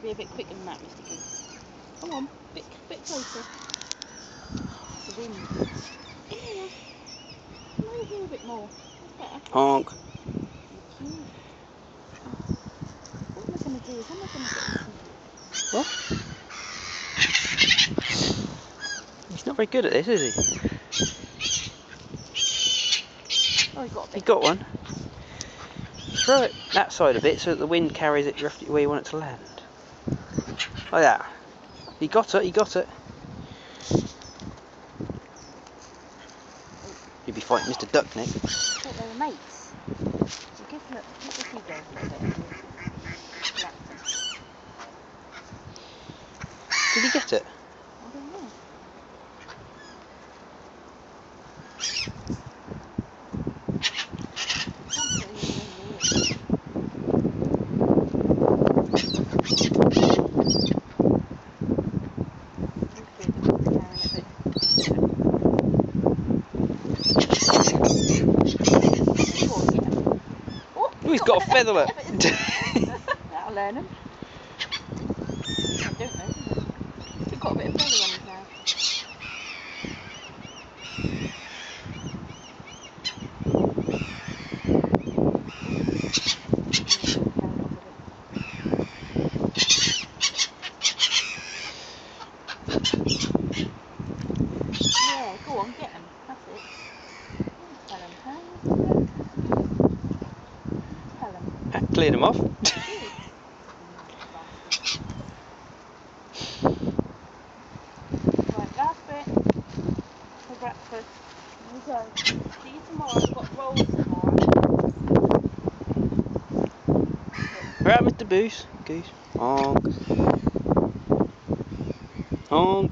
Be a bit quicker than that, Mr. Goose. Come on, bit closer. The wind. Yeah. Come over here a bit more. That's better. Honk. Thank you. What am I going to do is, how am I going to get him to... What? He's not very good at this, is he? Oh, he got a bit. He got one. Throw it that side a bit so that the wind carries it roughly where you want it to land. Like that. He got it, he got it. You'd be fighting Mr. Duck next. I thought they were mates. So give the seagull a little bit. Did he get it? I don't know. Oh, he's got a feather, look. That'll learn him. I don't know. He's got a bit of feather on his now. Yeah, go on, get him. That's it. Tell him. Tell him. That cleared him off. Right, last bit for breakfast. Here we go. See you tomorrow. We've got rolls tomorrow. Right, Mr. Goose. Honk. Honk.